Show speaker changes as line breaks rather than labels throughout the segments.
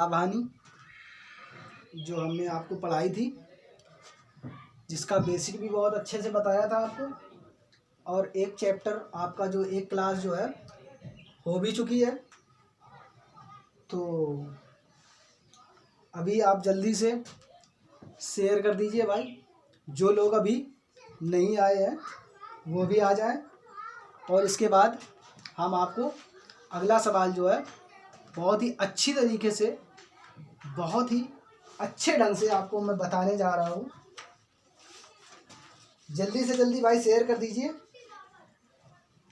लाभानी जो हमने आपको पढ़ाई थी, जिसका बेसिक भी बहुत अच्छे से बताया था आपको, और एक चैप्टर आपका जो एक क्लास जो है हो भी चुकी है। तो अभी आप जल्दी से शेयर कर दीजिए भाई, जो लोग अभी नहीं आए हैं वो भी आ जाएं। और इसके बाद हम आपको अगला सवाल जो है बहुत ही अच्छी तरीके से, बहुत ही अच्छे ढंग से आपको मैं बताने जा रहा हूँ। जल्दी से जल्दी भाई शेयर कर दीजिए,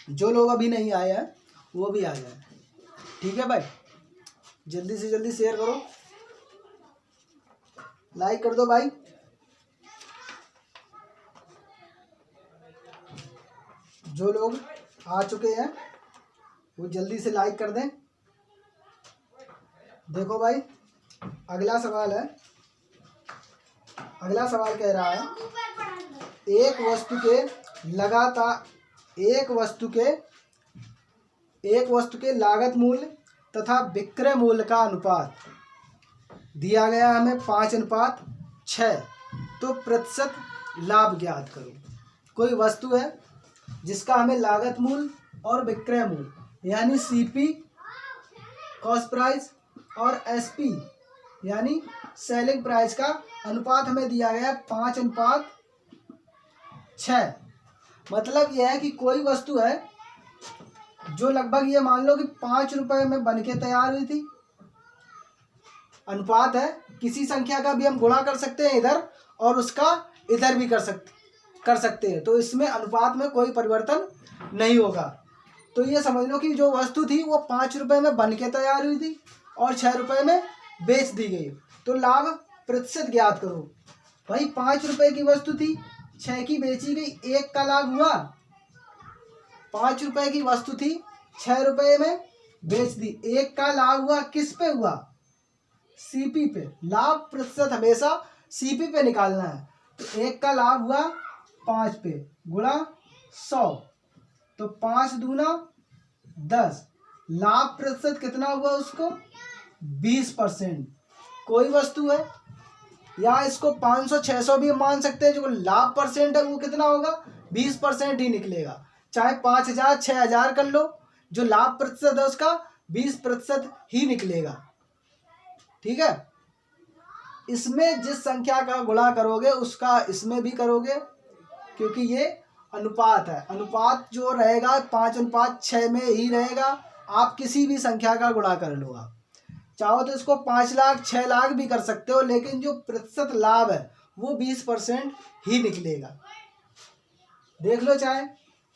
जो लोग अभी नहीं आए हैं वो भी आ जाए। ठीक है भाई, जल्दी से जल्दी शेयर करो, लाइक कर दो भाई। जो लोग आ चुके हैं वो जल्दी से लाइक कर दें। देखो भाई, अगला सवाल है, अगला सवाल कह रहा है एक वस्तु के लागत मूल्य तथा विक्रय मूल्य का अनुपात दिया गया हमें 5:6। तो प्रतिशत लाभ ज्ञात करो। कोई वस्तु है जिसका हमें लागत मूल्य और विक्रय मूल्य यानी सीपी कॉस्ट प्राइस और एसपी यानी सेलिंग प्राइस का अनुपात हमें दिया गया 5:6। मतलब यह है कि कोई वस्तु है जो लगभग ये मान लो कि 5 रुपए में बन के तैयार हुई थी। अनुपात है, किसी संख्या का भी हम गुणा कर सकते हैं इधर, और उसका इधर भी कर सकते हैं। तो इसमें अनुपात में कोई परिवर्तन नहीं होगा। तो ये समझ लो कि जो वस्तु थी वो 5 रुपए में बन के तैयार हुई थी और 6 रुपए में बेच दी गई। तो लाभ प्रतिशत ज्ञात करो। भाई 5 रुपए की वस्तु थी, 6 की बेची गई, 1 का लाभ हुआ। 5 रुपए की वस्तु थी, 6 रुपए में बेच दी, 1 का लाभ हुआ। किस पे हुआ? सीपी पे। लाभ प्रतिशत हमेशा सीपी पे निकालना है। तो 1 का लाभ हुआ 5 पे गुणा 100, तो 5 दूना 10। लाभ प्रतिशत कितना हुआ उसको? 20%। कोई वस्तु है, या इसको 500 600 भी मान सकते हैं, जो लाभ परसेंट है वो कितना होगा? 20% ही निकलेगा। चाहे 5000 6000 कर लो, जो लाभ प्रतिशत है उसका 20% ही निकलेगा। ठीक है, इसमें जिस संख्या का गुणा करोगे उसका इसमें भी करोगे, क्योंकि ये अनुपात है। अनुपात जो रहेगा 5:6 में ही रहेगा। आप किसी भी संख्या का गुणा कर लो, आप चाहो तो इसको 5 लाख 6 लाख भी कर सकते हो, लेकिन जो प्रतिशत लाभ है वो 20% ही निकलेगा। देख लो, चाहे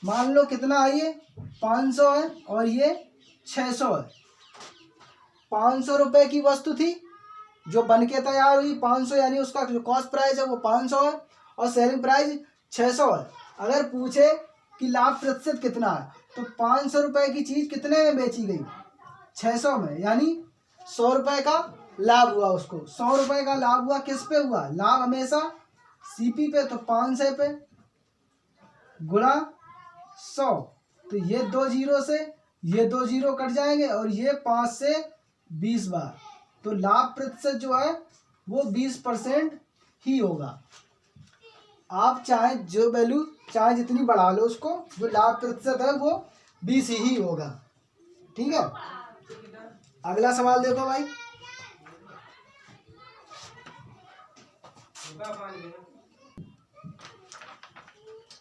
मान लो कितना है, ये 500 है और ये 600 है। 500 रुपए की वस्तु थी जो बन के तैयार हुई, 500 यानी उसका जो कॉस्ट प्राइस है वो 500 है और सेलिंग प्राइस 600 है। अगर पूछे कि लाभ प्रतिशत कितना है, तो 500 रुपए की चीज कितने में बेची गई? 600 में, यानी 100 रुपए का लाभ हुआ उसको। 100 रुपए का लाभ हुआ, किस पे हुआ? लाभ हमेशा सीपी पे। तो 500 पे गुणा 100, तो ये 2 जीरो से ये 2 जीरो कट जाएंगे और ये 5 से 20 बार। तो लाभ प्रतिशत जो है वो 20% ही होगा। आप चाहे जो वैल्यू चाहे जितनी बढ़ा लो उसको, जो लाभ प्रतिशत है वो 20 ही होगा। ठीक है, अगला सवाल देखो भाई।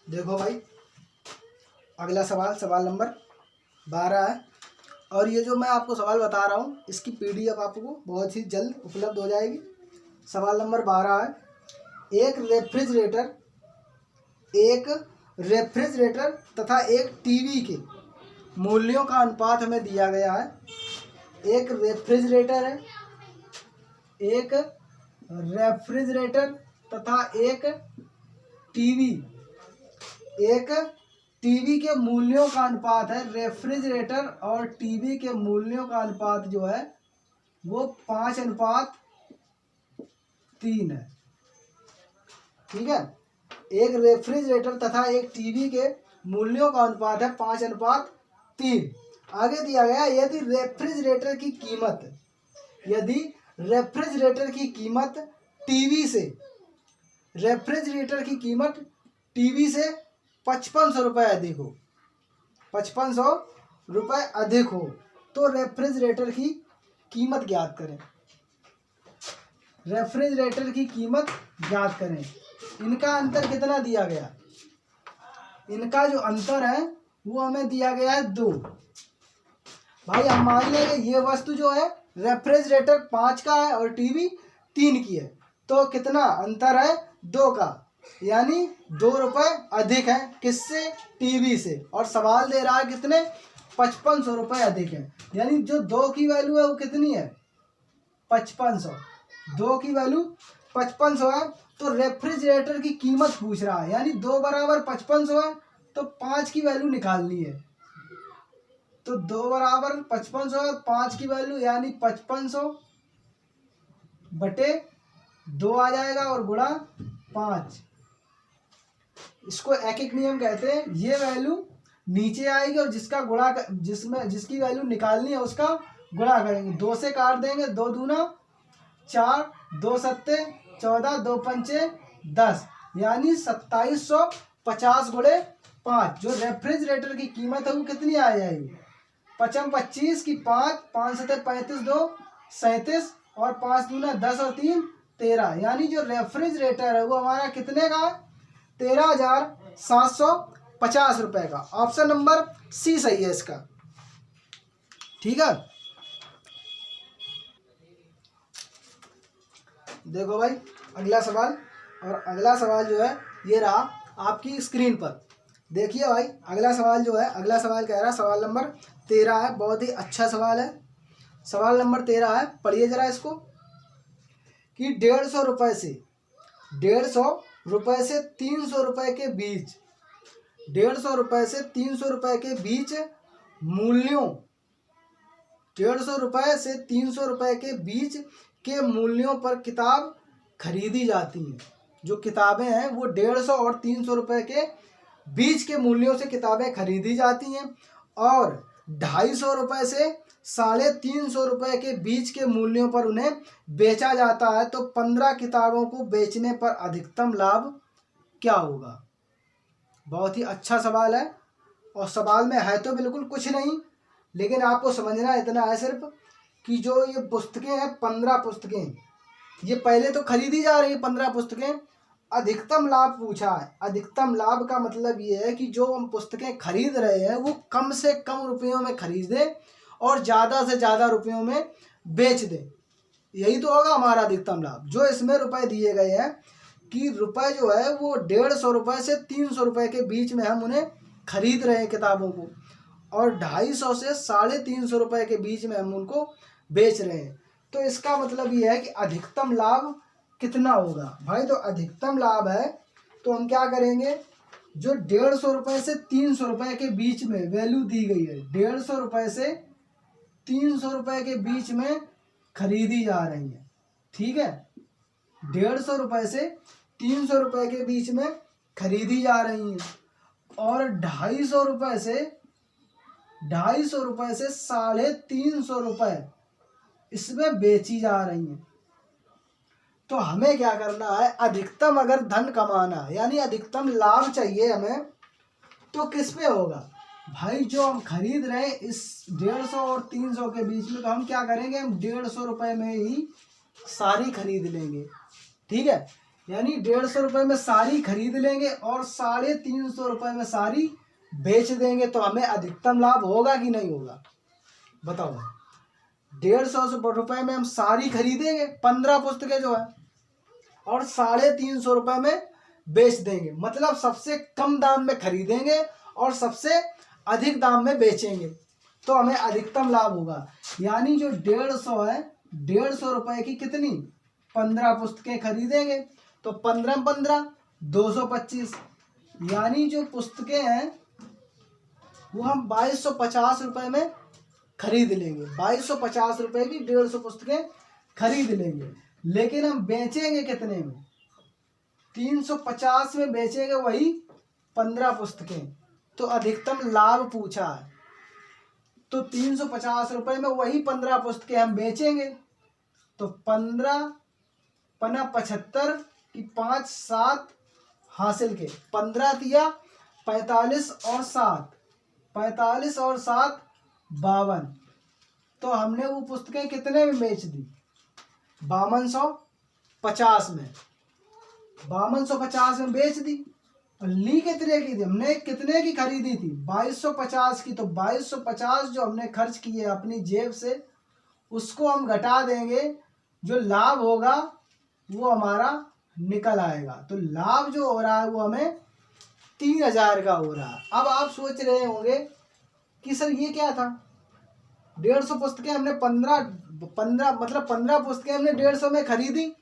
देखो भाई, अगला सवाल, सवाल नंबर 12 है। और ये जो मैं आपको सवाल बता रहा हूँ इसकी पीडीएफ आपको बहुत ही जल्द उपलब्ध हो जाएगी। सवाल नंबर 12 है, एक रेफ्रिजरेटर तथा एक टीवी के मूल्यों का अनुपात हमें दिया गया है। एक रेफ्रिजरेटर तथा एक टीवी के मूल्यों का अनुपात है। रेफ्रिजरेटर और टीवी के मूल्यों का अनुपात जो है वो 5:3 है। ठीक है, एक रेफ्रिजरेटर तथा एक टीवी के मूल्यों का अनुपात है 5:3। आगे दिया गया, यदि रेफ्रिजरेटर की कीमत टीवी से, रेफ्रिजरेटर की कीमत टीवी से 5500 रुपये अधिक हो, 5500 रुपये अधिक हो, तो रेफ्रिजरेटर की कीमत ज्ञात करें। रेफ्रिजरेटर की कीमत ज्ञात करें। इनका अंतर कितना दिया गया, इनका जो अंतर है वो हमें दिया गया है 2। भाई हम मान लेंगे ये वस्तु जो है रेफ्रिजरेटर 5 का है और टीवी 3 की है, तो कितना अंतर है 2 का, यानी 2 रुपये अधिक है किससे, टीवी से। और सवाल दे रहा है कितने, 5500 रुपये अधिक है, यानी जो 2 की वैल्यू है वो कितनी है, 5500। 2 की वैल्यू 5500 है, तो रेफ्रिजरेटर की कीमत पूछ रहा है, यानी 2 बराबर 5500 है, तो 5 की वैल्यू निकालनी है। तो 2 बराबर 5500 है, 5 की वैल्यू यानी 5500 बटे 2 आ जाएगा और गुणा 5। इसको एक एक नियम कहते हैं। ये वैल्यू नीचे आएगी और जिसका गुणा जिसकी वैल्यू निकालनी है उसका गुणा करेंगे। 2 से काट देंगे, 2 दूना 4, 2 सत्ते 14, 2 पंचे 10, यानी 2750 गुणे 5। जो रेफ्रिजरेटर की कीमत है वो कितनी आ जाएगी, 55 25 की 5, 5 सत्ते 35, 2 37 और 5 दूना 10 और 3 13, यानी जो रेफ्रिजरेटर है वो हमारा कितने का है, 13,750 रुपये का। ऑप्शन नंबर सी सही है इसका। ठीक है, देखो भाई अगला सवाल, और अगला सवाल जो है ये रहा आपकी स्क्रीन पर। देखिए भाई अगला सवाल जो है, अगला सवाल कह रहा है, सवाल नंबर 13 है, बहुत ही अच्छा सवाल है। सवाल नंबर 13 है, पढ़िए जरा इसको, कि 150 रुपये से 300 रुपये के बीच, 150 रुपये से 300 रुपये के बीच मूल्यों, 150 रुपये से 300 रुपये के बीच के मूल्यों पर किताब खरीदी जाती हैं। जो किताबें हैं वो 150 और 300 रुपये के बीच के मूल्यों से किताबें खरीदी जाती हैं, और 250 रुपये से 350 रुपये के बीच के मूल्यों पर उन्हें बेचा जाता है, तो 15 किताबों को बेचने पर अधिकतम लाभ क्या होगा। बहुत ही अच्छा सवाल है, और सवाल में है तो बिल्कुल कुछ नहीं, लेकिन आपको समझना इतना है सिर्फ कि जो ये पुस्तकें हैं 15 पुस्तकें, ये पहले तो खरीदी जा रही है 15 पुस्तकें, अधिकतम लाभ पूछा है। अधिकतम लाभ का मतलब ये है कि जो हम पुस्तकें खरीद रहे हैं वो कम से कम रुपयों में खरीदें और ज़्यादा से ज़्यादा रुपयों में बेच दें, यही तो होगा हमारा अधिकतम लाभ। जो इसमें रुपए दिए गए हैं कि रुपए जो है वो 150 रुपये से 300 रुपये के बीच में हम उन्हें खरीद रहे हैं किताबों को, और 250 से 350 रुपये के बीच में हम उनको बेच रहे हैं, तो इसका मतलब ये है कि अधिकतम लाभ कितना होगा। भाई तो अधिकतम लाभ है तो हम क्या करेंगे, जो 150 रुपये से 300 रुपये के बीच में वैल्यू दी गई है, 150 रुपये से 300 रुपये के बीच में खरीदी जा रही है, ठीक है, 150 रुपये से 300 रुपये के बीच में खरीदी जा रही हैं, और 250 रुपये से 350 रुपये इसमें बेची जा रही हैं। तो हमें क्या करना है, अधिकतम अगर धन कमाना है यानी अधिकतम लाभ चाहिए हमें, तो किस पे होगा भाई, जो हम खरीद रहे हैं इस 150 और 300 के बीच में, तो हम क्या करेंगे, हम 150 रुपये में ही सारी खरीद लेंगे, ठीक है, यानी 150 रुपये में सारी खरीद लेंगे और 350 रुपये में सारी बेच देंगे, तो हमें अधिकतम लाभ होगा कि नहीं होगा, बताओ। 150 रुपये में हम सारी खरीदेंगे 15 पुस्तकें जो है, और 350 रुपये में बेच देंगे, मतलब सबसे कम दाम में खरीदेंगे और सबसे अधिक दाम में बेचेंगे, तो हमें अधिकतम लाभ होगा। यानी जो 150 है, 150 रुपये की कितनी 15 पुस्तकें खरीदेंगे, तो 15 225, यानी जो पुस्तकें हैं वो हम 2250 रुपये में खरीद लेंगे, 2250 रुपये की 150 पुस्तकें खरीद लेंगे, लेकिन हम बेचेंगे कितने में, 350 में बेचेंगे वही 15 पुस्तकें, तो अधिकतम लाभ पूछा है, तो 350 रुपये में वही 15 पुस्तकें हम बेचेंगे, तो 15 पना 75 की 5 7 हासिल के 15 दिया 45 और 7 45 और 7 52। तो हमने वो पुस्तकें कितने में बेच दी? 5250 में, 5250 में बेच दी। और ली कितने की थी? हमने कितने की खरीदी थी? 2250 की। तो 2250 जो हमने खर्च किए अपनी जेब से, उसको हम घटा देंगे, जो लाभ होगा वो हमारा निकल आएगा। तो लाभ जो हो रहा है वो हमें 3000 का हो रहा है। अब आप सोच रहे होंगे कि सर ये क्या था? 150 पुस्तकें हमने 15 पुस्तकें हमने 150 में खरीदी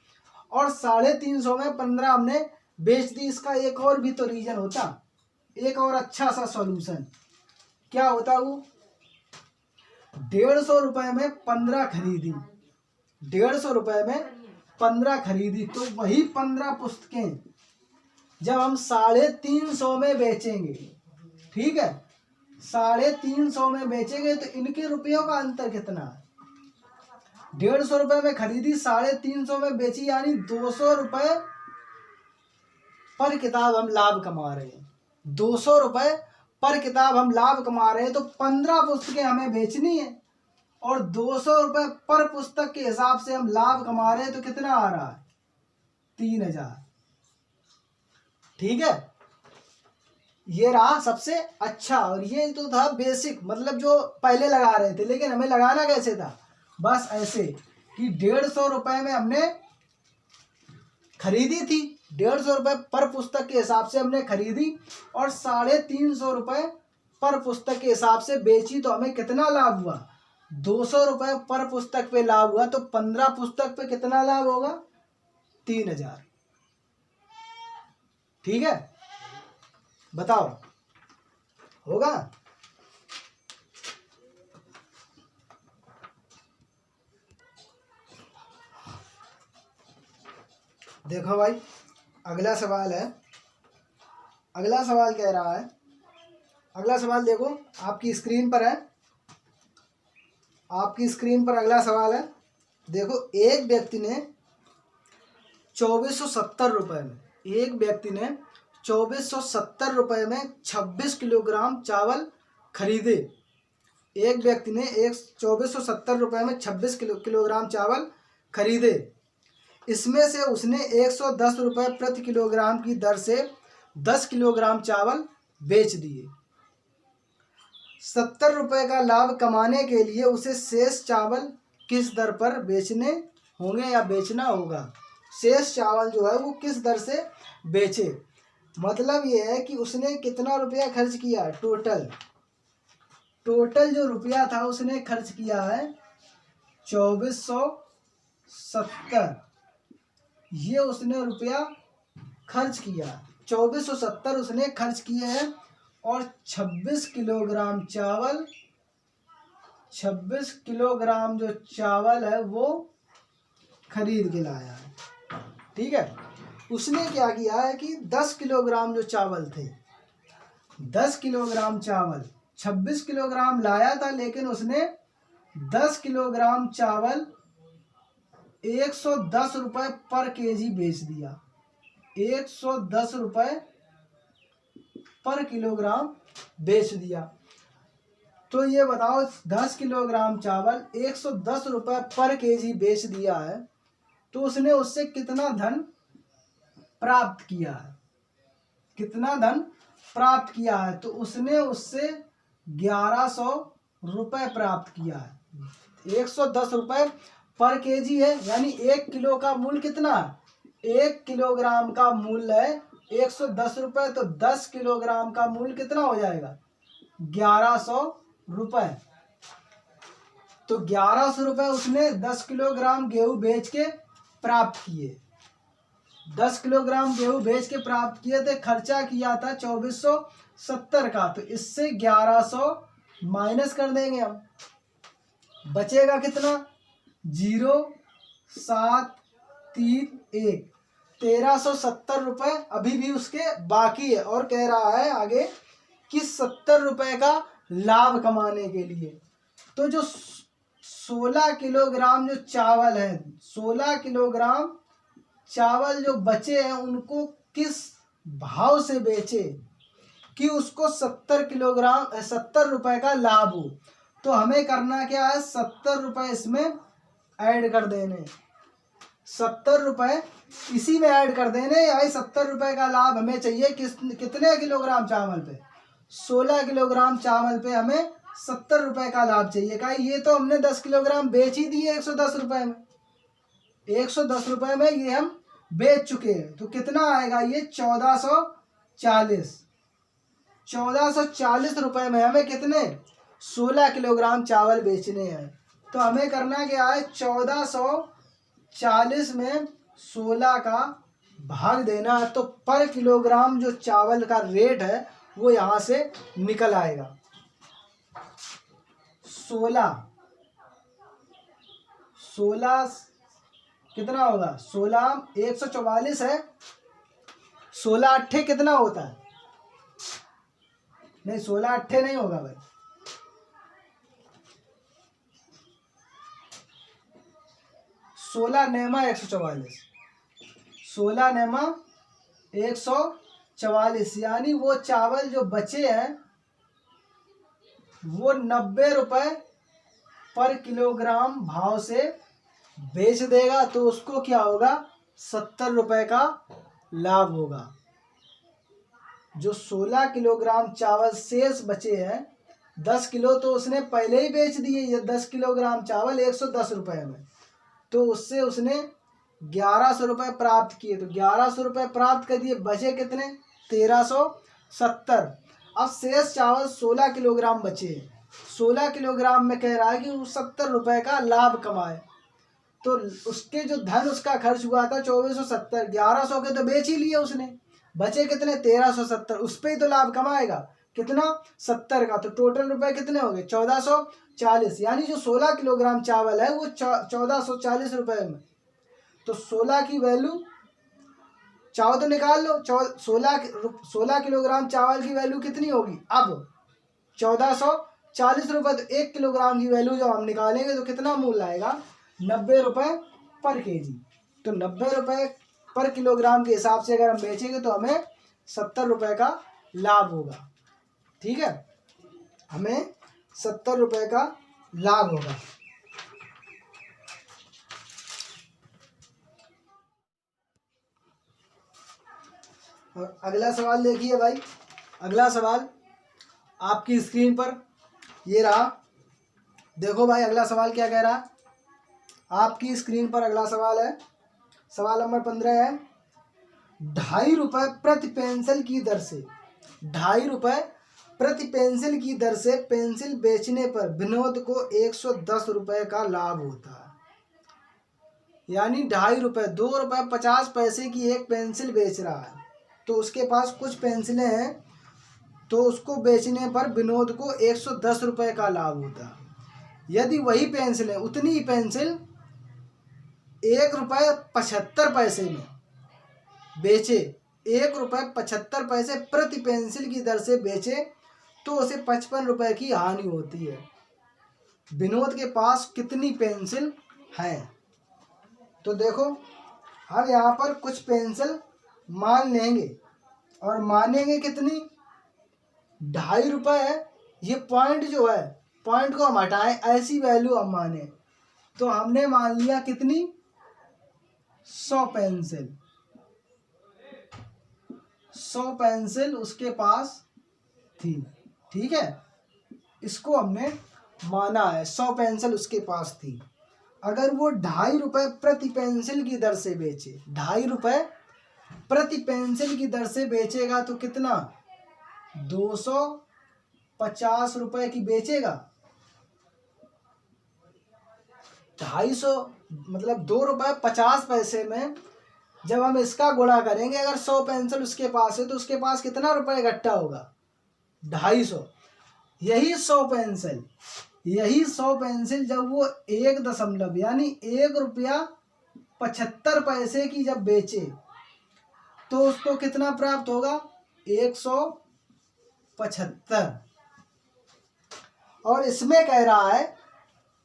और 350 में 15 हमने बेच दी। इसका एक और भी तो रीजन होता, एक और अच्छा सा सॉल्यूशन क्या होता? वो 150 रुपए में 15 खरीदी, 150 रुपए में 15 खरीदी, तो वही 15 पुस्तकें जब हम 350 में बेचेंगे, ठीक है, 350 में बेचेंगे, तो इनके रुपयों का अंतर कितना है? 150 रुपए में खरीदी, 350 में बेची, यानी 200 रुपए पर किताब हम लाभ कमा रहे हैं। 200 रुपए पर किताब हम लाभ कमा रहे हैं। तो 15 पुस्तकें हमें बेचनी है और 200 रुपए पर पुस्तक के हिसाब से हम लाभ कमा रहे हैं। तो कितना आ रहा है? 3000। ठीक है, ये रहा सबसे अच्छा। और ये तो था बेसिक, मतलब जो पहले लगा रहे थे, लेकिन हमें लगाना कैसे था? बस ऐसे कि 150 रुपए में हमने खरीदी थी, 150 रुपए पर पुस्तक के हिसाब से हमने खरीदी और 350 रुपए पर पुस्तक के हिसाब से बेची। तो हमें कितना लाभ हुआ? 200 रुपए पर पुस्तक पे लाभ हुआ। तो 15 पुस्तक पे कितना लाभ होगा? 3000। ठीक है, बताओ होगा? देखो भाई, अगला सवाल है। अगला सवाल कह रहा है, अगला सवाल देखो आपकी स्क्रीन पर है, आपकी स्क्रीन पर अगला सवाल है। देखो, एक व्यक्ति ने 2470 रुपए में, एक व्यक्ति ने 2470 रुपए में 26 किलोग्राम चावल खरीदे। एक व्यक्ति ने 2470 रुपए में 26 किलोग्राम चावल खरीदे। इसमें से उसने 110 रुपए प्रति किलोग्राम की दर से 10 किलोग्राम चावल बेच दिए। 70 रुपए का लाभ कमाने के लिए उसे शेष चावल किस दर पर बेचने होंगे या बेचना होगा? शेष चावल जो है वो किस दर से बेचे? मतलब ये है कि उसने कितना रुपया खर्च किया? टोटल जो रुपया था उसने खर्च किया है 2470। ये उसने रुपया खर्च किया, 2470 उसने खर्च किए हैं और 26 किलोग्राम चावल, 26 किलोग्राम जो चावल है वो खरीद के लाया है। ठीक है, उसने क्या किया है कि 10 किलोग्राम जो चावल थे, 10 किलोग्राम चावल, 26 किलोग्राम लाया था, लेकिन उसने 10 किलोग्राम चावल 110 रुपए पर केजी बेच दिया। 110 रुपए पर किलोग्राम बेच दिया। तो ये बताओ, 10 किलोग्राम चावल 110 रुपए पर केजी बेच दिया है, तो उसने उससे कितना धन प्राप्त किया है? कितना धन प्राप्त किया है? तो उसने उससे 1100 रुपए प्राप्त किया है। 110 रुपए पर केजी है, यानी 1 किलो का मूल्य कितना है? 1 किलोग्राम का मूल्य है 110 रुपए, तो 10 किलोग्राम का मूल्य कितना हो जाएगा? 1100 रुपए। तो 1100 रुपए उसने 10 किलोग्राम गेहूं बेच के प्राप्त किए। 10 किलोग्राम गेहूं बेच के प्राप्त किए थे, खर्चा किया था 2470 का। तो इससे 1100 माइनस कर देंगे हम, बचेगा कितना? 0 7 3 1, 1370 रुपए अभी भी उसके बाकी है। और कह रहा है आगे कि 70 रुपए का लाभ कमाने के लिए। तो जो 16 किलोग्राम जो चावल है, 16 किलोग्राम चावल जो बचे हैं उनको किस भाव से बेचे कि उसको 70 रुपए का लाभ हो। तो हमें करना क्या है, 70 रुपए इसमें ऐड कर देने, 70 रुपए इसी में ऐड कर देने। यानी 70 रुपए का लाभ हमें चाहिए कितने किलोग्राम चावल पे, 16 किलोग्राम चावल पे हमें 70 रुपए का लाभ चाहिए। का ये तो हमने 10 किलोग्राम बेच ही दिए 110 रुपए में, 110 रुपए में ये हम बेच चुके हैं। तो कितना आएगा ये 1440 रुपए में हमें कितने 16 किलोग्राम चावल बेचने हैं। तो हमें करना क्या है, 1440 में 16 का भाग देना है। तो पर किलोग्राम जो चावल का रेट है वो यहाँ से निकल आएगा। 16 कितना होगा, 16 144 है, 16 अट्ठे कितना होता है, नहीं 16 अट्ठे नहीं होगा भाई, 16 नेमा 144, 16 नेमा 144, यानी वो चावल जो बचे हैं वो 90 रुपए पर किलोग्राम भाव से बेच देगा। तो उसको क्या होगा, 70 रुपए का लाभ होगा। जो 16 किलोग्राम चावल शेष बचे हैं, 10 किलो तो उसने पहले ही बेच दिए, ये 10 किलोग्राम चावल 110 रुपए में, तो उससे उसने 1100 रुपये प्राप्त किए। तो 1100 रुपये प्राप्त कर दिए, बचे कितने 1370। अब शेष चावल 16 किलोग्राम बचे, 16 किलोग्राम में कह रहा है कि वो 70 रुपये का लाभ कमाए। तो उसके जो धन उसका खर्च हुआ था 2470, 1100 के तो बेच ही लिए उसने, बचे कितने 1370, उस पर ही तो लाभ कमाएगा कितना 70 का। तो टोटल रुपए कितने हो गए 1440, यानी जो 16 किलोग्राम चावल है वो 1440 रुपए में। तो 16 की वैल्यू, चावल तो निकाल लो, 16 किलोग्राम चावल की वैल्यू कितनी होगी अब 1440 रुपये। तो 1 किलोग्राम की वैल्यू जब हम निकालेंगे तो कितना मूल्य आएगा 90 रुपये पर केजी। तो 90 रुपये पर किलोग्राम के हिसाब से अगर हम बेचेंगे तो हमें 70 रुपये का लाभ होगा। ठीक है, हमें 70 रुपये का लाभ होगा। और अगला सवाल देखिए भाई, अगला सवाल आपकी स्क्रीन पर ये रहा। देखो भाई अगला सवाल क्या कह रहा है, आपकी स्क्रीन पर अगला सवाल है, सवाल नंबर 15 है, 2.5 रुपये प्रति पेंसिल की दर से, 2.5 रुपये प्रति पेंसिल की दर से पेंसिल बेचने पर विनोद को 110 रुपये का लाभ होता है। यानी 2.5 रुपये, 2 रुपये 50 पैसे की एक पेंसिल बेच रहा है, तो उसके पास कुछ पेंसिलें हैं, तो उसको बेचने पर विनोद को 110 रुपये का लाभ होता है। यदि वही पेंसिलें, उतनी ही पेंसिल 1 रुपये 75 पैसे में बेचे, 1 रुपये 75 पैसे प्रति पेंसिल की दर से बेचे, तो उसे 55 रुपये की हानि होती है। विनोद के पास कितनी पेंसिल हैं, तो देखो हम यहाँ पर कुछ पेंसिल मान लेंगे, और मानेंगे कितनी 2.5 रुपये है। ये पॉइंट जो है, पॉइंट को हम हटाएं, ऐसी वैल्यू हम माने, तो हमने मान लिया कितनी 100 पेंसिल, 100 पेंसिल उसके पास थी। ठीक है, इसको हमने माना है 100 पेंसिल उसके पास थी। अगर वो 2.5 रुपये प्रति पेंसिल की दर से बेचे, 2.5 रुपये प्रति पेंसिल की दर से बेचेगा तो कितना 250 रुपये की बेचेगा, 250 मतलब 2 रुपये 50 पैसे में जब हम इसका गुणा करेंगे, अगर 100 पेंसिल उसके पास है तो उसके पास कितना रुपये इकट्ठा होगा 250। यही 100 पेंसिल जब वो 1 दशमलव यानी 1 रुपया 75 पैसे की जब बेचे, तो उसको कितना प्राप्त होगा 175। और इसमें कह रहा है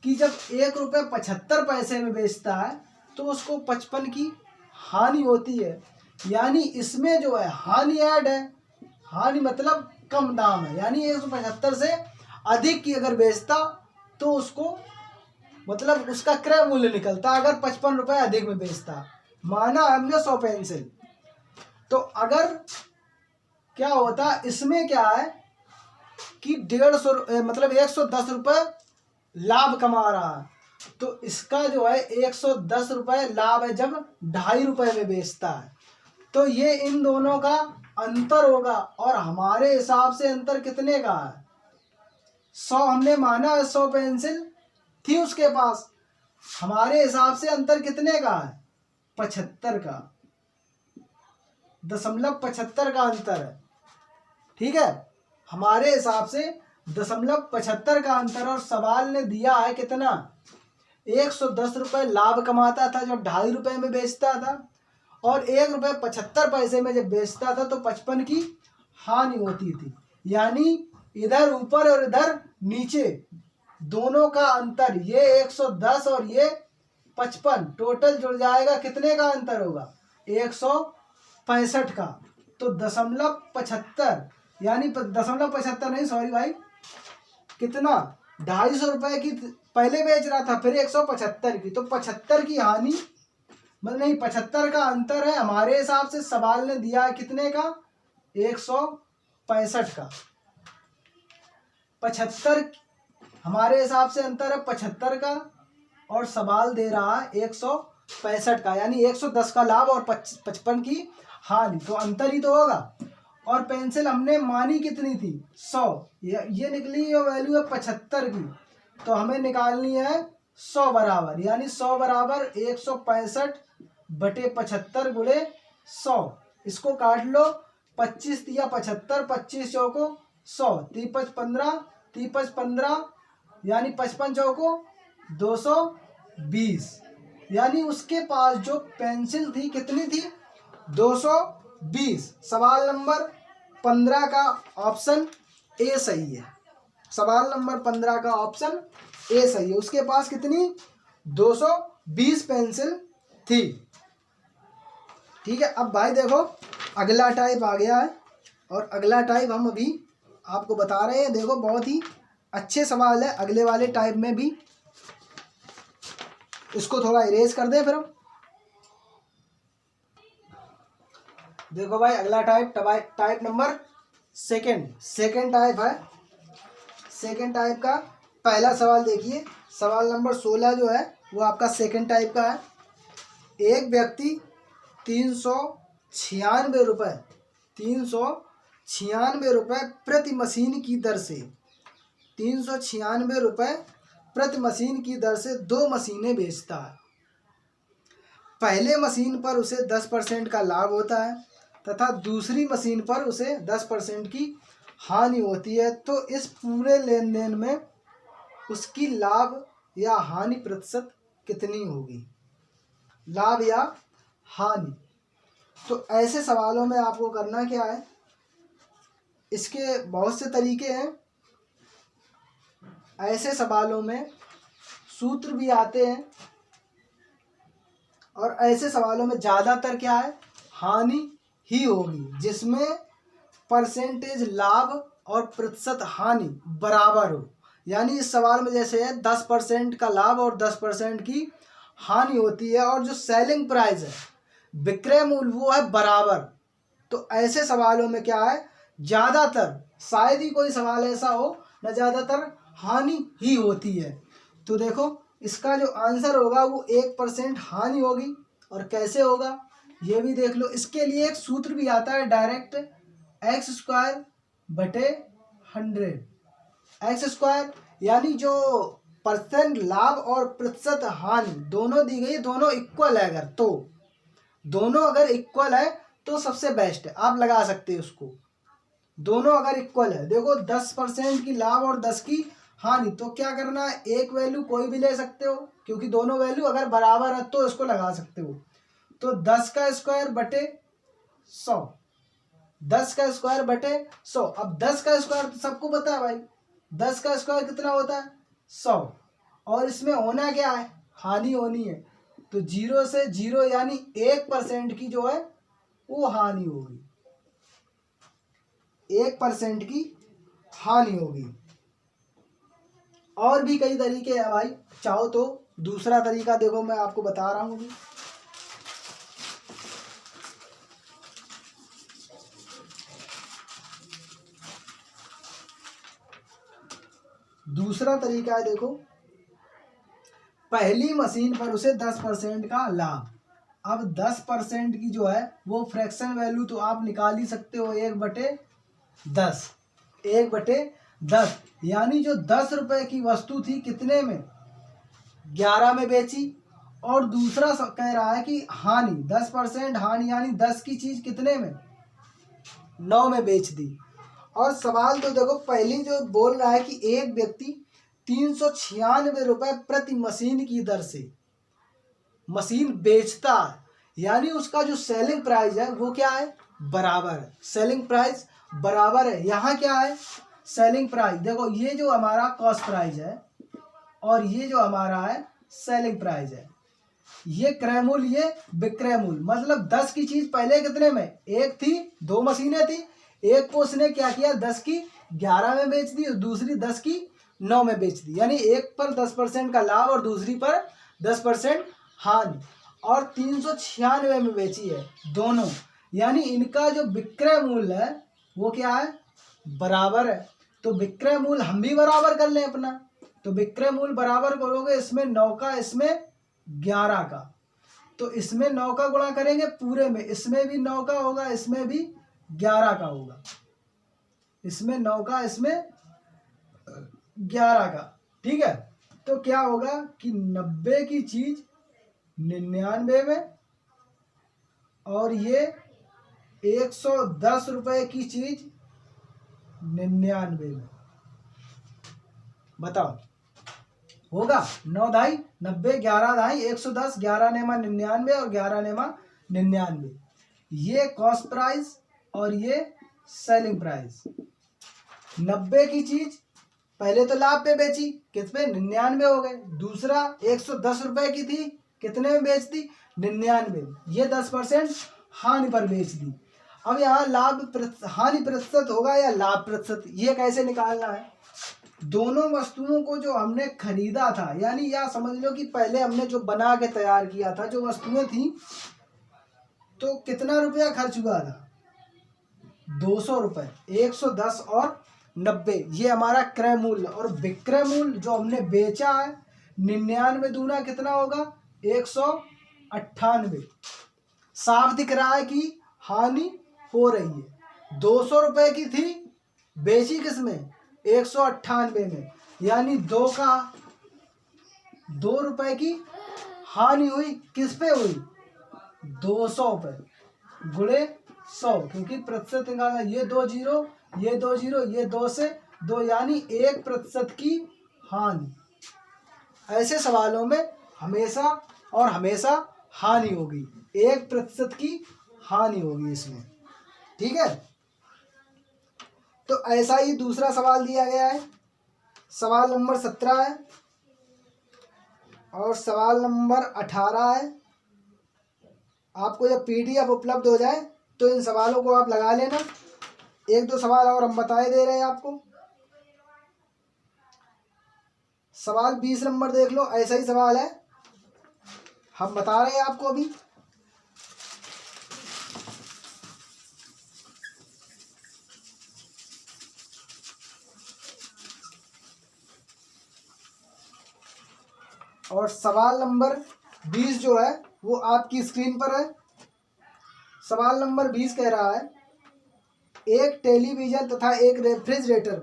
कि जब 1 रुपये 75 पैसे में बेचता है तो उसको 55 की हानि होती है। यानी इसमें जो है हानि ऐड है। हानि मतलब कम दाम है, यानी 175 से अधिक की अगर बेचता तो उसको मतलब उसका क्रय मूल्य निकलता अगर 55 रुपये अधिक में बेचता। माना हमने 100 पेंसिल, तो अगर क्या होता इसमें क्या है कि 150 मतलब 110 रुपये लाभ कमा रहा है, तो इसका जो है 110 रुपये लाभ है जब 2.5 रुपये में बेचता है। तो ये इन दोनों का अंतर होगा। और हमारे हिसाब से अंतर कितने का है? 100 हमने माना है, 100 पेंसिल थी उसके पास, हमारे हिसाब से अंतर कितने का है? 75 का, 0.75 का अंतर है। ठीक है, हमारे हिसाब से 0.75 का अंतर। और सवाल ने दिया है कितना? 110 रुपये लाभ कमाता था जब 2.5 रुपये में बेचता था, और 1 रुपये 75 पैसे में जब बेचता था तो 55 की हानि होती थी। यानी इधर ऊपर और इधर नीचे दोनों का अंतर, ये 110 और ये 55 टोटल जुड़ जाएगा, कितने का अंतर होगा? 165 का। तो 0.75 यानी 0.75 नहीं, सॉरी भाई, कितना? 250 रुपये की पहले बेच रहा था, फिर 175 की, तो 75 की हानि मतलब नहीं, 75 का अंतर है हमारे हिसाब से। सवाल ने दिया है कितने का? 165 का। 75 हमारे हिसाब से अंतर है 75 का, और सवाल दे रहा है 165 का, यानी 110 का लाभ और 55 की हानि, तो अंतर ही तो होगा। और पेंसिल हमने मानी कितनी थी? 100, ये निकली ये वैल्यू है 75 की, तो हमें निकालनी है 100 बराबर, यानी 100 बराबर 165/75 गुणे 100। इसको काट लो, 25 या 75, 25 चौको 100, 3 15, 3 15, यानी 55 चौको 220। यानी उसके पास जो पेंसिल थी कितनी थी? 220। सवाल नंबर 15 का ऑप्शन ए सही है। सवाल नंबर 15 का ऑप्शन ए सही है। उसके पास कितनी? 220 पेंसिल थी। ठीक है, अब भाई देखो अगला टाइप आ गया है, और अगला टाइप हम अभी आपको बता रहे हैं। देखो बहुत ही अच्छे सवाल है अगले वाले टाइप में भी। इसको थोड़ा इरेज कर दें फिर हम। देखो भाई अगला टाइप नंबर सेकंड टाइप है। सेकंड टाइप का पहला सवाल देखिए, सवाल नंबर 16 जो है वो आपका सेकंड टाइप का है। एक व्यक्ति 396 रुपये प्रति मशीन की दर से 396 रुपये प्रति मशीन की दर से 2 मशीनें बेचता है। पहले मशीन पर उसे 10% का लाभ होता है तथा दूसरी मशीन पर उसे 10% की हानि होती है। तो इस पूरे लेन देन में उसकी लाभ या हानि प्रतिशत कितनी होगी? लाभ या हानि। तो ऐसे सवालों में आपको करना क्या है, इसके बहुत से तरीके हैं। ऐसे सवालों में सूत्र भी आते हैं, और ऐसे सवालों में ज़्यादातर क्या है? हानि ही होगी, जिसमें परसेंटेज लाभ और प्रतिशत हानि बराबर हो। यानी इस सवाल में जैसे है 10% का लाभ और 10% की हानि होती है, और जो सेलिंग प्राइस है, विक्रय मूल्य, वो है बराबर। तो ऐसे सवालों में क्या है, ज़्यादातर, शायद ही कोई सवाल ऐसा हो ना ज़्यादातर हानि ही होती है। तो देखो इसका जो आंसर होगा वो 1% हानि होगी। और कैसे होगा ये भी देख लो। इसके लिए एक सूत्र भी आता है डायरेक्ट, x²/100। x², यानी जो परसेंट लाभ और प्रतिशत हानि दोनों दी गई, दोनों इक्वल है, अगर तो दोनों अगर इक्वल है तो सबसे बेस्ट है, आप लगा सकते हैं उसको। दोनों अगर इक्वल है, देखो 10% की लाभ और 10 की हानि, तो क्या करना है, एक वैल्यू कोई भी ले सकते हो, क्योंकि दोनों वैल्यू अगर बराबर है तो इसको लगा सकते हो। तो 10²/100, 10²/100। अब 10 का स्क्वायर तो सबको पता है भाई, 10 का स्क्वायर कितना होता है? 100। और इसमें होना क्या है, हानि होनी है। तो 0 से 0 यानी 1% की जो है वो हानि होगी, 1% की हानि होगी। और भी कई तरीके हैं भाई, चाहो तो दूसरा तरीका देखो मैं आपको बता रहा हूँ। दूसरा तरीका है, देखो पहली मशीन पर उसे 10% का लाभ। अब 10% की जो है वो फ्रैक्शन वैल्यू तो आप निकाल ही सकते हो, 1/10, 1/10 यानी जो 10 रुपए की वस्तु थी कितने में, 11 में बेची। और दूसरा कह रहा है कि हानि 10% हानि यानी 10 की चीज कितने में, 9 में बेच दी। और सवाल तो देखो पहली जो बोल रहा है कि एक व्यक्ति 396 रुपए प्रति मशीन की दर से मशीन बेचता है, यानी उसका जो सेलिंग प्राइस है वो क्या है, बराबर है, सेलिंग प्राइस बराबर है। यहाँ क्या है, सेलिंग प्राइस, देखो ये जो हमारा कॉस्ट प्राइस है और ये जो हमारा है सेलिंग प्राइस है, ये क्रय मूल्य ये विक्रय मूल्य। मतलब 10 की चीज पहले कितने में, एक थी, 2 मशीनें थी, एक को उसने क्या किया 10 की 11 में बेच दी और दूसरी 10 की 9 में बेच दी, यानी एक पर 10% का लाभ और दूसरी पर 10% हानि। और 396 में बेची है दोनों, यानी इनका जो विक्रय मूल्य है वो क्या है, बराबर है। तो विक्रय मूल्य हम भी बराबर कर लें अपना, तो विक्रय मूल्य बराबर करोगे, इसमें 9 का इसमें 11 का, तो इसमें 9 का गुणा करेंगे पूरे में, इसमें भी 9 का होगा, इसमें भी 11 का होगा, इसमें 9 का इसमें 11 का, ठीक है। तो क्या होगा कि 90 की चीज 99 में और ये 110 रुपए की चीज 99 में। बताओ होगा, 9 दाई 90, 11 दाई 110, 11 नेमा 99 और 11 नेमा 99। ये कॉस्ट प्राइस और ये सेलिंग प्राइस। 90 की चीज पहले तो लाभ पे बेची, कितने 99 हो गए, दूसरा 110 रुपए की थी, कितने में बेच दी 99, ये 10% हानि पर बेच दी। अब यहाँ हानि प्रतिशत होगा या लाभ प्रतिशत, ये कैसे निकालना है, दोनों वस्तुओं को जो हमने खरीदा था, यानी या समझ लो कि पहले हमने जो बना के तैयार किया था, जो वस्तुएं थी, तो कितना रुपया खर्च हुआ था, 200 रुपये, 110 और 90, ये हमारा क्रय मूल्य। और विक्रय मूल्य जो हमने बेचा है 99 दूना कितना होगा, 198। साफ दिख रहा है कि हानि हो रही है, 200 रुपए की थी, बेची किसमें 198 में, यानी 2 रुपए की हानि हुई, किस पे हुई, 200 पे गुणे 100, क्योंकि प्रतिशत निकालना, ये 2 जीरो, ये 2 जीरो, ये 2 से 2, यानी 1% की हानि। ऐसे सवालों में हमेशा और हमेशा हानि होगी, 1% की हानि होगी इसमें, ठीक है। तो ऐसा ही दूसरा सवाल दिया गया है, सवाल नंबर 17 है और सवाल नंबर 18 है। आपको जब PDF उपलब्ध हो जाए तो इन सवालों को आप लगा लेना। 1-2 सवाल और हम बताए दे रहे हैं आपको। सवाल 20 नंबर देख लो, ऐसा ही सवाल है, हम बता रहे हैं आपको अभी। और सवाल नंबर 20 जो है वो आपकी स्क्रीन पर है। सवाल नंबर 20 कह रहा है, एक टेलीविजन तथा एक रेफ्रिजरेटर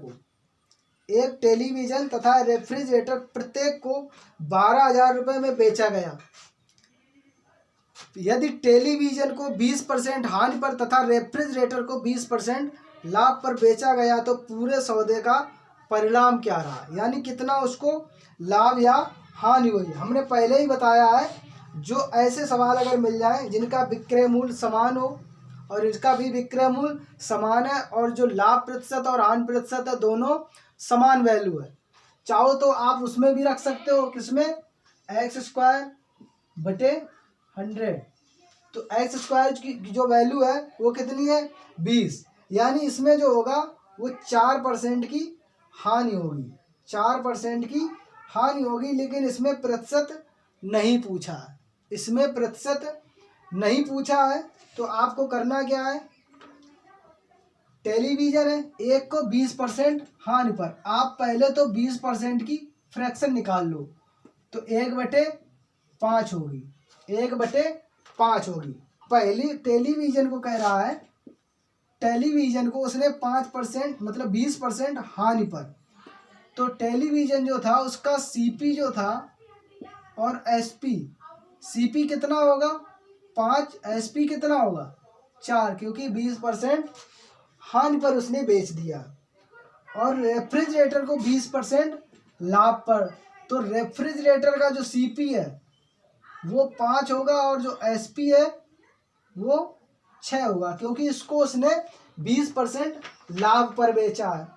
प्रत्येक को 12,000 रुपये में बेचा गया। यदि टेलीविजन को 20% हानि पर तथा रेफ्रिजरेटर को 20% लाभ पर बेचा गया तो पूरे सौदे का परिणाम क्या रहा, यानी कितना उसको लाभ या हानि हुई। हमने पहले ही बताया है, जो ऐसे सवाल अगर मिल जाए जिनका विक्रय मूल्य समान हो और इसका भी विक्रय मूल्य समान है और जो लाभ प्रतिशत और हानि प्रतिशत है दोनों समान वैल्यू है, चाहो तो आप उसमें भी रख सकते हो, किसमें, x² बटे 100। तो x² की जो वैल्यू है वो कितनी है, 20। यानी इसमें जो होगा वो 4% की हानि होगी, 4% की हानि होगी। लेकिन इसमें प्रतिशत नहीं पूछा है, इसमें प्रतिशत नहीं पूछा है। तो आपको करना क्या है, टेलीविजन है, एक को 20% हानि पर, आप पहले तो 20% की फ्रैक्शन निकाल लो। तो 1/5 होगी, 1/5 होगी। पहली टेलीविजन को कह रहा है, टेलीविजन को उसने 5% मतलब 20% हानि पर। तो टेलीविजन जो था उसका सीपी जो था और एसपी, सीपी कितना होगा 5, एसपी कितना होगा 4, क्योंकि 20% हानि पर उसने बेच दिया। और रेफ्रिजरेटर को 20% लाभ पर। तो रेफ्रिजरेटर का जो सीपी है वो 5 होगा और जो एसपी है वो 6 होगा, क्योंकि इसको उसने 20% लाभ पर बेचा है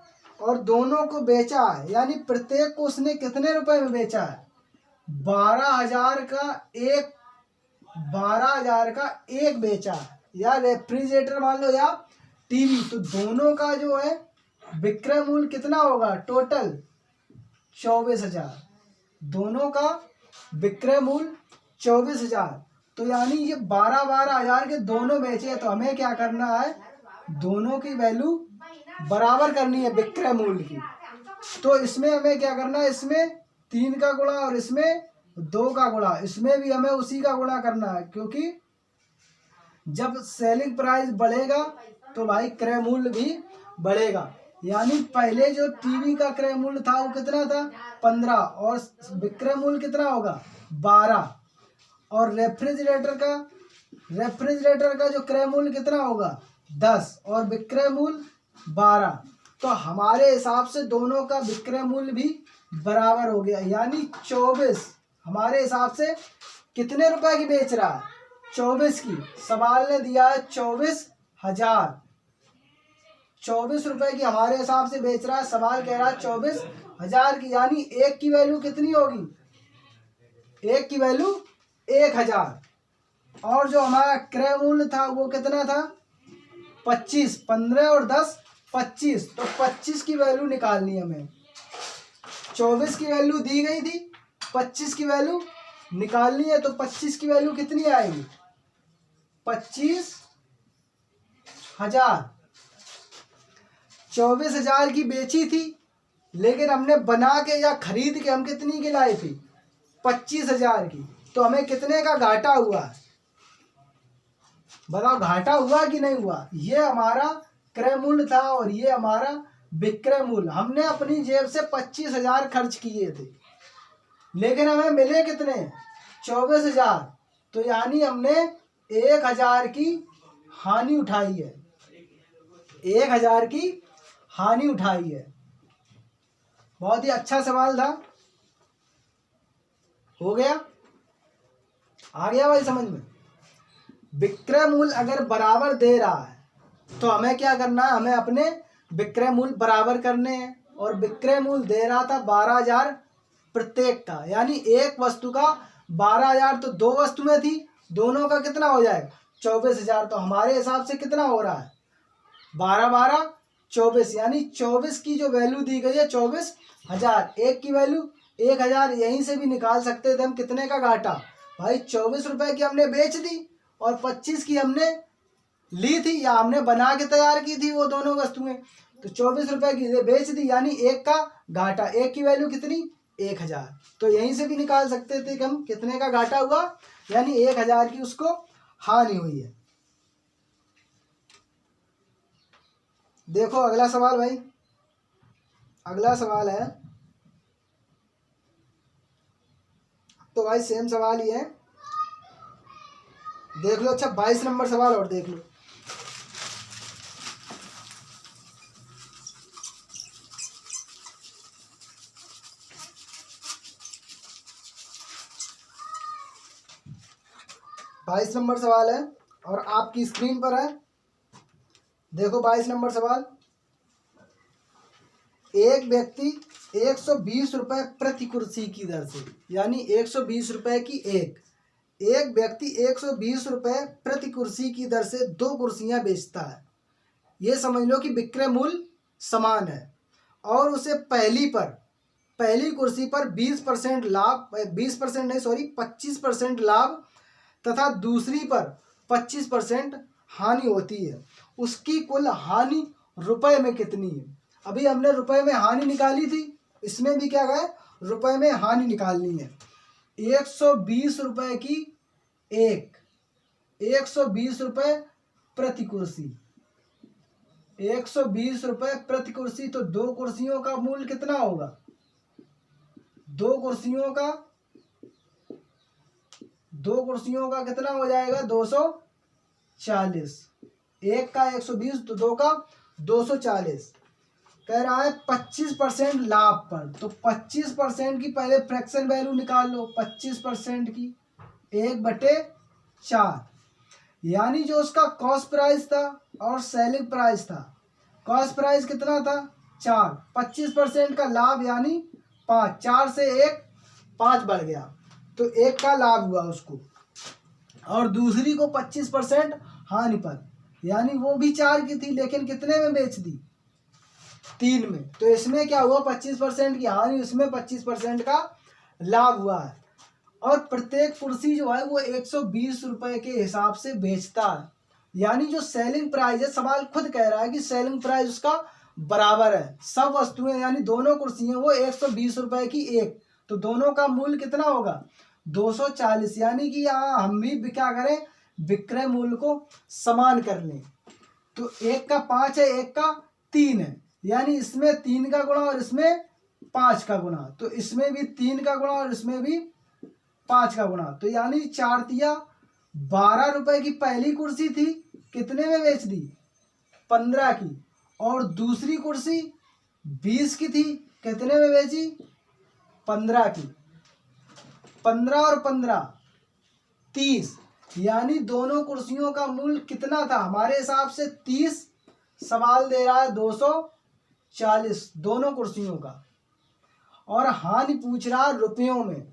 और दोनों को बेचा है। यानी प्रत्येक को उसने कितने रुपए में बेचा है, 12,000 का एक, 12,000 का एक बेचा है, या रेफ्रिजरेटर मान लो या टीवी। तो दोनों का जो है विक्रय मूल्य कितना होगा, टोटल 24,000, दोनों का विक्रय मूल्य 24,000। तो यानी ये 12,000 के दोनों बेचे हैं। तो हमें क्या करना है, दोनों की वैल्यू बराबर करनी है विक्रय मूल्य की। तो इसमें हमें क्या करना है, इसमें 3 का गुणा और इसमें 2 का गुणा, इसमें भी हमें उसी का गुणा करना है, क्योंकि जब सेलिंग प्राइस बढ़ेगा तो भाई क्रय मूल्य भी बढ़ेगा। यानी पहले जो टीवी का क्रय मूल्य था वो कितना था, 15, और विक्रय मूल्य कितना होगा 12। और रेफ्रिजरेटर का जो क्रय मूल्य कितना होगा 10 और विक्रय मूल्य 12। तो हमारे हिसाब से दोनों का विक्रय मूल्य भी बराबर हो गया। यानी 24 हमारे हिसाब से कितने रुपए की बेच रहा है, 24 की। सवाल ने दिया है 24,000, 24 रुपए की हमारे हिसाब से बेच रहा है। सवाल कह रहा है 24,000 की। यानी एक की वैल्यू कितनी होगी, एक की वैल्यू 1,000। और जो हमारा क्रय मूल्य था वो कितना था 25, 15 और 10 25। तो 25 की वैल्यू निकालनी है हमें। 24 की वैल्यू दी गई थी, 25 की वैल्यू निकालनी है। तो 25 की वैल्यू कितनी आएगी, 25,000। 24,000 की बेची थी, लेकिन हमने बना के या खरीद के हम कितनी की लाई थी, 25,000 की। तो हमें कितने का घाटा हुआ, बताओ घाटा हुआ कि नहीं हुआ। ये हमारा क्रय मूल्य था और ये हमारा विक्रय मूल्य। हमने अपनी जेब से 25,000 खर्च किए थे, लेकिन हमें मिले कितने 24,000। तो यानी हमने 1,000 की हानि उठाई है, 1,000 की हानि उठाई है। बहुत ही अच्छा सवाल था, हो गया, आ गया भाई समझ में। विक्रय मूल्य अगर बराबर दे रहा है तो हमें क्या करना है, हमें अपने विक्रय मूल्य बराबर करने हैं। और विक्रय मूल्य दे रहा था 12,000 प्रत्येक का, यानी एक वस्तु का 12,000। तो 2 वस्तुएं थी, दोनों का कितना हो जाएगा 24,000। तो हमारे हिसाब से कितना हो रहा है 12 12 24। यानी 24 की जो वैल्यू दी गई है 24,000। एक की वैल्यू 1,000, यहीं से भी निकाल सकते थे हम कितने का घाटा भाई। 24 रुपए की हमने बेच दी और 25 की हमने ली थी, या हमने बना के तैयार की थी वो दोनों वस्तुएं। तो 24 रुपए की बेच दी, यानी एक का घाटा। एक की वैल्यू कितनी 1,000। तो यहीं से भी निकाल सकते थे कि हम कितने का घाटा हुआ, यानी 1,000 की उसको हानि हुई है। देखो अगला सवाल भाई, अगला सवाल है, तो भाई सेम सवाल ही है, देख लो। अच्छा 22 नंबर सवाल और देख लो। बाईस नंबर सवाल है और आपकी स्क्रीन पर है, देखो 22 नंबर सवाल। एक व्यक्ति 120 रुपये प्रति कुर्सी की दर से, यानी 120 रुपये की एक व्यक्ति 120 रुपये प्रति कुर्सी की दर से 2 कुर्सियां बेचता है। ये समझ लो कि विक्रय मूल्य समान है और उसे पहली कुर्सी पर 20% लाभ, 20% नहीं सॉरी 25% लाभ तथा दूसरी पर 25% हानि होती है। उसकी कुल हानि रुपए में कितनी है? अभी हमने रुपए में हानि निकाली थी, इसमें भी क्या है, रुपए में हानि निकालनी है। 120 रुपये की एक, 120 रुपये प्रति कुर्सी, 120 रुपये प्रति कुर्सी, तो 2 कुर्सियों का मूल्य कितना होगा? 2 कुर्सियों का कितना हो जाएगा? 240। एक का 120 तो 2 का 240। कह रहा है 25% लाभ पर, तो 25% की पहले फ्रैक्शन वैल्यू निकाल लो। 25% की 1/4, यानी जो उसका कॉस्ट प्राइस था और सेलिंग प्राइस था। कॉस्ट प्राइस कितना था? 4, 25% का लाभ यानी 5, 4 से 1 5 बढ़ गया, तो 1 का लाभ हुआ उसको, और दूसरी को 25% हानि पर, यानी वो भी 4 की थी लेकिन कितने में बेच दी? 3 में। तो इसमें क्या हुआ? 25% की हानि, उसमें 25% का लाभ हुआ है। और प्रत्येक कुर्सी जो है वो 120 रुपये के हिसाब से बेचता है, यानी जो सेलिंग प्राइस है, सवाल खुद कह रहा है कि सेलिंग प्राइस उसका बराबर है। सब वस्तुएं यानी दोनों कुर्सियां वो 120 रुपये की एक, तो दोनों का मूल्य कितना होगा? 240। यानी कि यहाँ हम भी क्या करें, विक्रय मूल्य को समान कर लें। तो एक का 5 है, एक का 3 है, यानी इसमें 3 का गुणा और इसमें 5 का गुणा, तो इसमें भी 3 का गुणा और इसमें भी 5 का गुणा, तो यानी 4 तिया 12 रुपये की पहली कुर्सी थी, कितने में बेच दी? 15 की। और दूसरी कुर्सी 20 की थी, कितने में बेची? 15 की। 15 और 15 30, यानी दोनों कुर्सियों का मूल्य कितना था? हमारे हिसाब से 30, सवाल दे रहा है 240 दोनों कुर्सियों का, और हानि पूछ रहा है रुपयों में।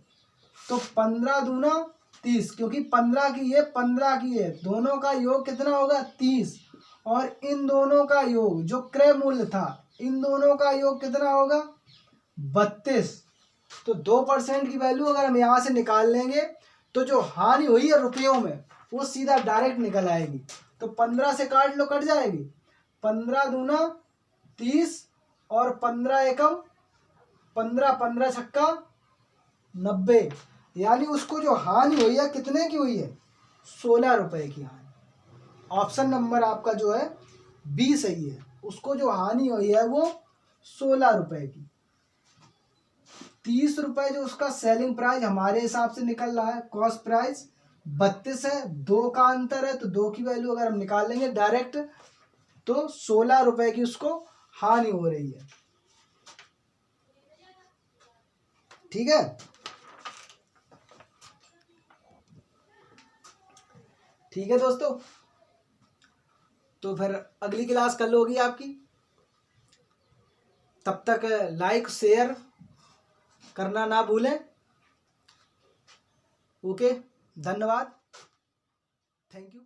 तो 15 दूना 30, क्योंकि 15 की है 15 की है, दोनों का योग कितना होगा? 30, और इन दोनों का योग जो क्रय मूल्य था, इन दोनों का योग कितना होगा? 32। तो 2% की वैल्यू अगर हम यहाँ से निकाल लेंगे तो जो हानि हुई है रुपयों में वो सीधा डायरेक्ट निकल आएगी। तो 15 से काट लो, कट जाएगी। 15 दूना 30 और 15 एकम 15, 15 छक्का 90, यानी उसको जो हानि हुई है कितने की हुई है? 16 रुपये की हानि। ऑप्शन नंबर आपका जो है बी सही है। उसको जो हानि हुई है वो 16 रुपये की। 30 रुपये जो उसका सेलिंग प्राइस हमारे हिसाब से निकल रहा है, कॉस्ट प्राइस 32 है, 2 का अंतर है, तो 2 की वैल्यू अगर हम निकाल लेंगे डायरेक्ट तो 16 रुपये की उसको हानि हो रही है। ठीक है, ठीक है दोस्तों, तो फिर अगली क्लास कल होगी आपकी। तब तक लाइक शेयर करना ना भूलें। ओके, धन्यवाद, थैंक यू।